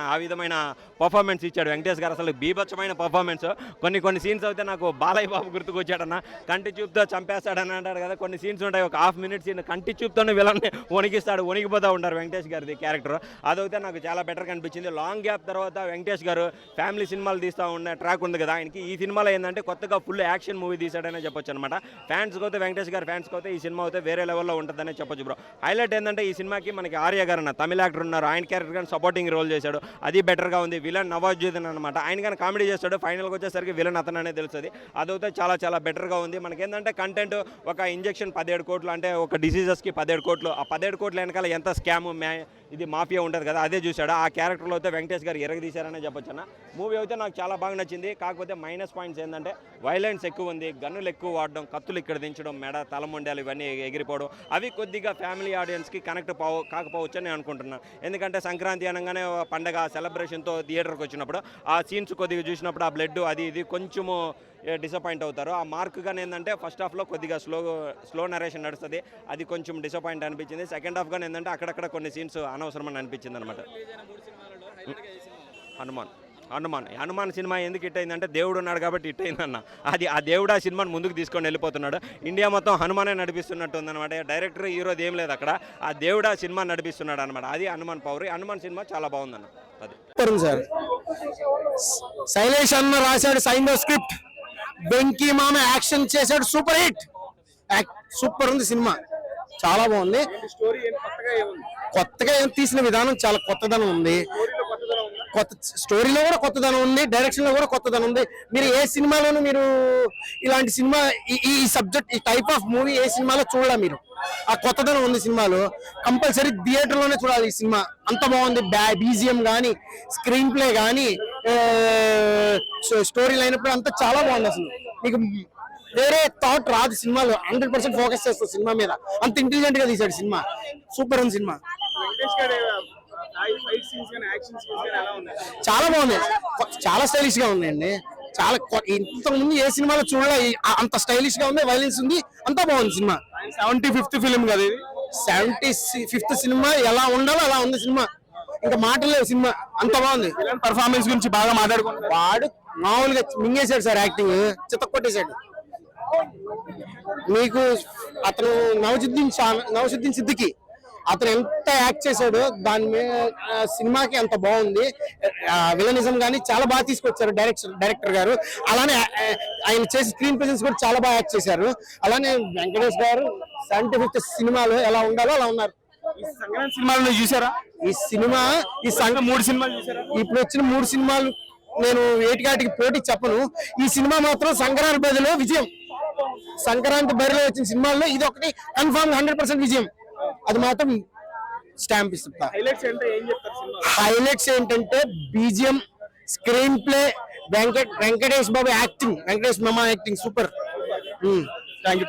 ఆ విధమైన పర్ఫార్మెన్స్ ఇచ్చాడు వెంకటేష్ గారు. అసలు బీభత్సమైన పర్ఫార్మెన్స్. కొన్ని సీన్స్ అయితే నాకు బాలయ్య బాబు గుర్తుకొచ్చాడన్న. కంటి చూపుతో చంపేస్తాడని అంటారు కదా, కొన్ని సీన్స్ ఉంటాయి, ఒక హాఫ్ మినిట్ సీన్ కంటి చూపుతోనే విలన్ని వణికిస్తాడు, వణికిపోతూ ఉంటారు వెంకటేష్ గారిది క్యారెక్టర్. అదైతే నాకు చాలా బెటర్ కనిపించింది. లాంగ్ గ్యాప్ తర్వాత వెంకటేష్ గారు ఫ్యామిలీ సినిమాలు తీస్తూ ఉన్న ట్రాక్ ఉంది కదా ఆయనకి, ఈ సినిమాలో ఏంటంటే కొత్తగా ఫుల్ యాక్షన్ మూవీ తీసాడనే చెప్పొచ్చు అనమాట. ఫ్యాన్స్కి అయితే వెంకటేష్ గారు ఫ్యాన్స్కి అయితే ఈ సినిమా అయితే వేరే లెవెల్లో ఉంటుందనే చెప్పొచ్చు బ్రో. హైలైట్ ఏంటంటే ఈ సినిమాకి మనకి ఆర్య గారు అన్న తమిళ యాక్టర్ ఉన్నారు, ఆయన క్యారెక్టర్ కానీ సపోర్టింగ్ రోల్ చేశాడు, అది బెటర్గా ఉంది. విలన్ నవాజుద్దీన్ అనమాట, ఆయన కానీ కామెడీ చేస్తాడు, ఫైనల్కి వచ్చేసరికి విలన్ అతను అనేది తెలుస్తుంది. అదైతే చాలా బెటర్గా ఉంది. మనకేంటంటే కంటెంట్ ఒక ఇంజెక్షన్ 17 కోట్లు, అంటే ఒక డిసీజెస్కి 17 కోట్లు, ఆ 17 కోట్ల వెనకాల ఎంత స్కామ్ ఇది మాఫియా ఉంటుంది కదా, అదే చూశాడు. ఆ క్యారెక్టర్లో అయితే వెంకటేష్ గారు ఎరగదీశారనే చెప్పొచ్చు అన్న. మూవీ అయితే నాకు చాలా బాగా నచ్చింది. కాకపోతే మైనస్ పాయింట్స్ ఏంటంటే వైలెన్స్ ఎక్కువ ఉంది, గన్నులు ఎక్కువ వాడడం, కత్తులు ఇక్కడ దించడం, మెడ తలముండాలు ఇవన్నీ ఎగిరిపోవడం, అవి కొద్దిగా ఫ్యామిలీ ఆడియన్స్కి కనెక్ట్ కాకపోవచ్చు అని నేను అనుకుంటున్నాను. ఎందుకంటే సంక్రాంతి అనగానే పండగ సెలబ్రేషన్తో థియేటర్కి వచ్చినప్పుడు ఆ సీన్స్ కొద్దిగా చూసినప్పుడు ఆ బ్లడ్ అది ఇది కొంచెము డిసప్పాయింట్ అవుతారు. ఆ మార్క్గానే ఏంటంటే ఫస్ట్ హాఫ్లో కొద్దిగా స్లో నరేషన్ నడుస్తుంది, అది కొంచెం డిసప్పాయింట్ అనిపించింది. సెకండ్ హాఫ్గానే ఏంటంటే అక్కడక్కడ కొన్ని సీన్స్ అనవసరమని అనిపించింది అనమాట. హనుమాన్ సినిమా ఎందుకు హిట్ అయిందంటే దేవుడు ఉన్నాడు కాబట్టి హిట్ అయిందన్న. అది ఆ దేవుడు ఆ సినిమాని ముందుకు తీసుకొని వెళ్ళిపోతున్నాడు. ఇండియా మొత్తం హనుమానే నడిపిస్తున్నట్టు ఉందన్నమాట. డైరెక్టర్ హీరోది ఏం లేదు అక్కడ, ఆ దేవుడు ఆ సినిమా నడిపిస్తున్నాడు అనమాట. అది హనుమాన్ పవర్. హనుమాన్ సినిమా చాలా బాగుందన్న. అది సార్ శైలేష్ అన్న రాశాడు సైన్ స్క్రిప్ట్, వెంకీ మామ యాక్షన్ చేశాడు, సూపర్ హిట్, సూపర్ ఉంది సినిమా, చాలా బాగుంది. కొత్తగా ఏం తీసిన విధానం చాలా కొత్తదనం ఉంది, కొత్త స్టోరీలో కూడా కొత్తదనం ఉంది, డైరెక్షన్ లో కూడా కొత్తదనం ఉంది. మీరు ఏ సినిమాలోనూ మీరు ఇలాంటి సినిమా ఈ సబ్జెక్ట్ ఈ టైప్ ఆఫ్ మూవీ ఏ సినిమాలో చూడాలి మీరు. ఆ కొత్తదనం ఉంది సినిమాలో, కంపల్సరీ థియేటర్ లోనే చూడాలి ఈ సినిమా, అంత బాగుంది. బీజిఎం కానీ స్క్రీన్ ప్లే కానీ స్టోరీ లైనప్పుడు అంతా చాలా బాగుంది. అసలు మీకు వేరే థాట్ రాదు సినిమాలో, 100% ఫోకస్ చేస్తుంది సినిమా మీద, అంత ఇంటెలిజెంట్ గా తీసాడు సినిమా, సూపర్ ఉంది సినిమా, చాలా బాగుంది, చాలా స్టైలిష్ గా ఉందండి. చాలా ఇంతకు ముందు ఏ సినిమాలో చూడలే అంత స్టైలిష్ గా ఉంది, వైలెన్స్ ఉంది, అంతా బాగుంది సినిమా. 75th ఫిలిం కదా ఇది, 75th సినిమా ఎలా ఉండాలో అలా ఉంది సినిమా, ఇంకా మాటలేదు సినిమా, అంత బాగుంది. పర్ఫార్మెన్స్ గురించి బాగా మాట్లాడుకుంటారు. వాడు మామూలుగా మింగేశాడు సార్, యాక్టింగ్ చితక్కొట్టేశాడు. మీకు అతను నవాజుద్దీన్ సిద్దికి అతను ఎంత యాక్ట్ చేశాడో దాని మీద సినిమాకి అంత బాగుంది. విలనిజం కానీ చాలా బాగా తీసుకొచ్చారు డైరెక్టర్ గారు. అలానే ఆయన చేసే స్క్రీన్ ప్రెజెన్స్ కూడా చాలా బాగా యాక్ట్ చేశారు. అలానే వెంకటేష్ గారు 75th సినిమాలో ఎలా ఉండాలో అలా ఉన్నారు. ఈ సంక్రాంతి సినిమాలను చూసారా? ఈ సినిమా 3 సినిమాలు చూసారా? ఇప్పుడు వచ్చిన 3 సినిమాలు నేను ఏటికాటికి పోటీ చెప్పను. ఈ సినిమా మాత్రం సంక్రాంతి బరిలో విజయం. సంక్రాంతి బరిలో వచ్చిన సినిమాల్లో ఇది ఒకటి కన్ఫర్మ్ 100% విజయం. అది మాత్రం స్టాంప్ ఇస్తా. హైలైట్స్ ఏంటంటే బీజిఎం, స్క్రీన్ ప్లే, వెంకటేష్ బాబు యాక్టింగ్, వెంకటేష్ మామ యాక్టింగ్ సూపర్. Thank you.